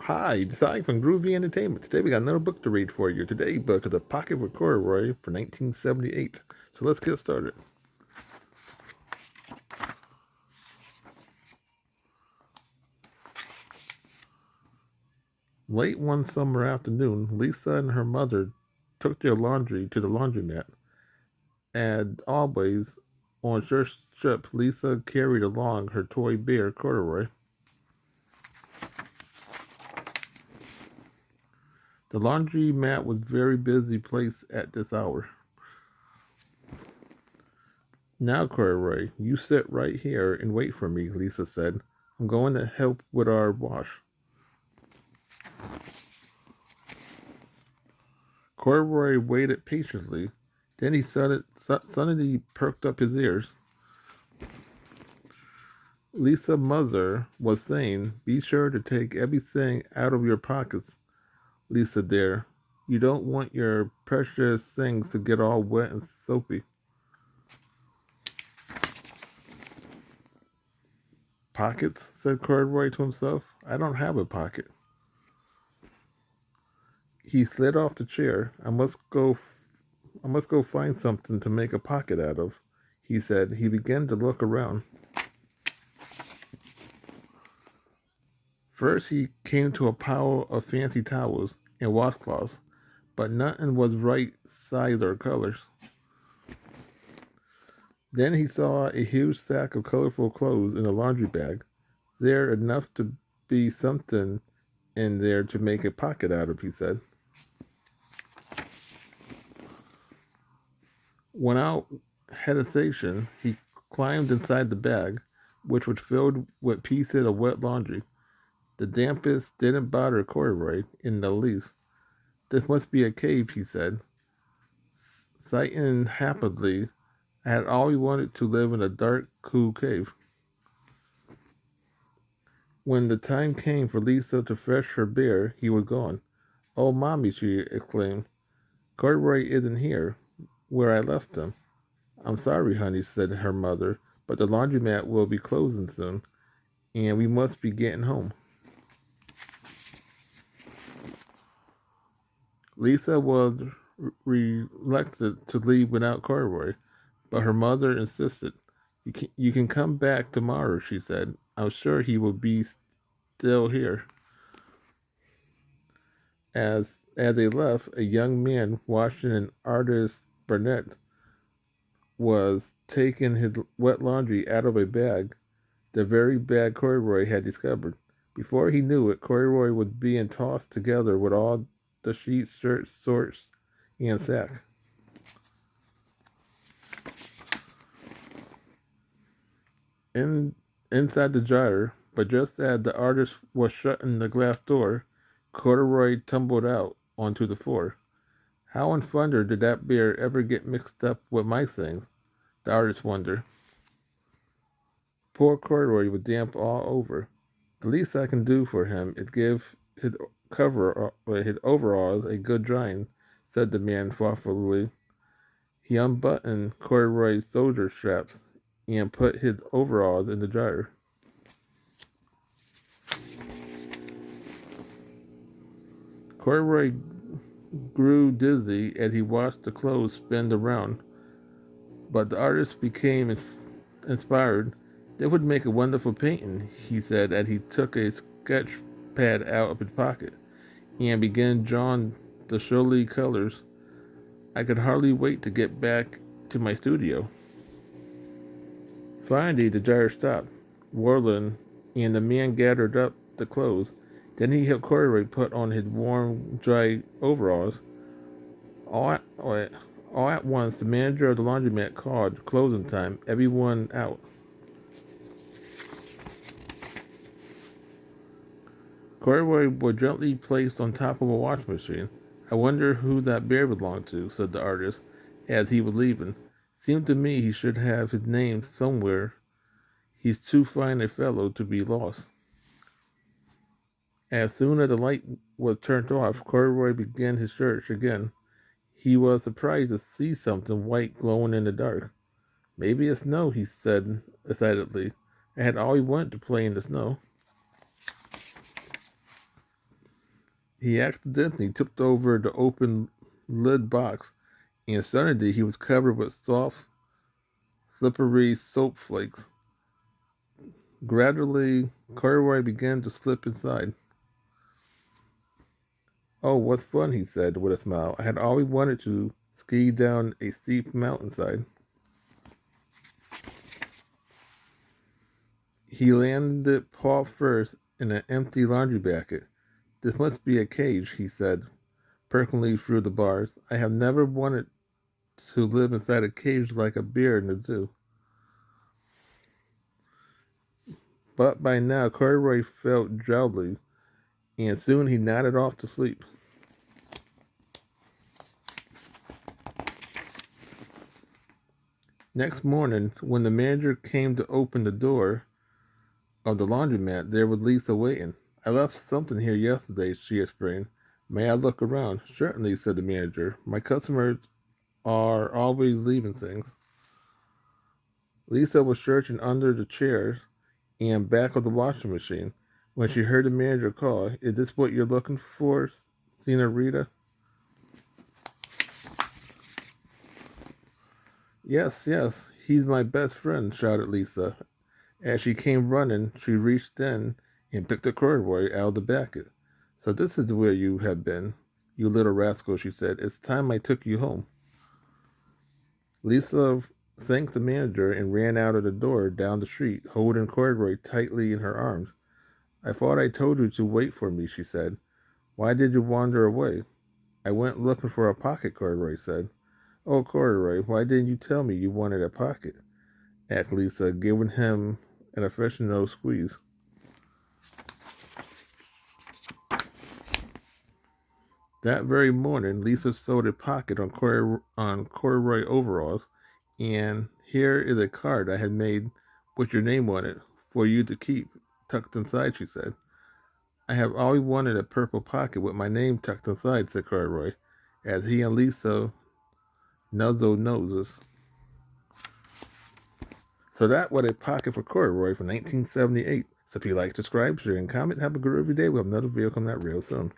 Hi, Design from Groovy Entertainment. Today we got another book to read for you. Today's book is A Pocket with Corduroy for 1978. So let's get started. Late one summer afternoon, Lisa and her mother took their laundry to the laundromat. And always, on short trips, Lisa carried along her toy bear, Corduroy. The laundromat was a very busy place at this hour. Now, Corduroy, you sit right here and wait for me, Lisa said. I'm going to help with our wash. Corduroy waited patiently. Then he suddenly perked up his ears. Lisa's mother was saying, "Be sure to take everything out of your pockets, Lisa dear. You don't want your precious things to get all wet and soapy." "Pockets?" said Corduroy to himself. "I don't have a pocket." He slid off the chair. I must go find something to make a pocket out of," he said. He began to look around. First he came to a pile of fancy towels and washcloths, but nothing was right size or colors. Then he saw a huge sack of colorful clothes in a laundry bag. There enough to be something in there to make a pocket out of, he said. Without hesitation, he climbed inside the bag, which was filled with pieces of wet laundry. The dampness didn't bother Corduroy in the least. "This must be a cave," he said, sighing happily. "I had always wanted to live in a dark, cool cave." When the time came for Lisa to fetch her bear, he was gone. "Oh, Mommy," she exclaimed, "Corduroy isn't here, where I left him." "I'm sorry, honey," said her mother, "but the laundromat will be closing soon, and we must be getting home." Lisa was reluctant to leave without Corduroy, but her mother insisted. You can come back tomorrow," she said. "I'm sure he will be still here." As they left, a young man washing an artist's Burnett was taking his wet laundry out of a bag, the very bag Corduroy had discovered. Before he knew it, Corduroy was being tossed together with all the sheets, shirts, shorts, and sack. In, inside the jar, but just as the artist was shutting the glass door, Corduroy tumbled out onto the floor. "How in thunder did that bear ever get mixed up with my things?" the artist wondered. Poor Corduroy was damp all over. "The least I can do for him is give his overalls a good drying," said the man thoughtfully. He unbuttoned Corduroy's shoulder straps and put his overalls in the dryer. Corduroy grew dizzy as he watched the clothes spin around, but the artist became inspired. "They would make a wonderful painting," he said as he took a sketch pad out of his pocket and began drawing the showy colors. "I could hardly wait to get back to my studio." Finally, the dryer stopped whirling, and the man gathered up the clothes. Then he helped Corduroy put on his warm, dry overalls. All at, all at once, the manager of the laundromat called closing time. "Everyone out." Corduroy was gently placed on top of a washing machine. "I wonder who that bear belonged to," said the artist as he was leaving. "Seemed to me he should have his name somewhere. He's too fine a fellow to be lost." As soon as the light was turned off, Corduroy began his search again. He was surprised to see something white glowing in the dark. "Maybe it's snow," he said excitedly. "I had always wanted to play in the snow." He accidentally tipped over the open lid box, and suddenly he was covered with soft, slippery soap flakes. Gradually, corduroy began to slip inside. "Oh, what's fun," he said with a smile. "I had always wanted to ski down a steep mountainside." He landed paw first in an empty laundry basket. "This must be a cage," he said, perking through the bars. "I have never wanted to live inside a cage like a bear in the zoo." But by now, Corduroy felt drowsy, and soon he nodded off to sleep. Next morning, when the manager came to open the door of the laundromat, there was Lisa waiting. "I left something here yesterday," she explained. "May I look around?" "Certainly," said the manager. "My customers are always leaving things." Lisa was searching under the chairs and back of the washing machine when she heard the manager call. "Is this what you're looking for, Senorita?" "Yes, yes, he's my best friend," shouted Lisa. As she came running, she reached in and picked a corduroy out of the basket. "So this is where you have been, you little rascal," she said. "It's time I took you home." Lisa thanked the manager and ran out of the door down the street, holding corduroy tightly in her arms. "I thought I told you to wait for me," she said. "Why did you wander away?" "I went looking for a pocket," Corduroy said. "Oh, Corduroy, why didn't you tell me you wanted a pocket?" asked Lisa, giving him an affectionate squeeze. That very morning, Lisa sewed a pocket on corduroy overalls, and "Here is a card I had made with your name on it for you to keep tucked inside," she said. "I have always wanted a purple pocket with my name tucked inside," said Corduroy, as he and Lisa nuzzled noses. So that was a pocket for corduroy from 1978. So if you like, subscribe, share, and comment, have a good every day. We'll have another video coming out real soon.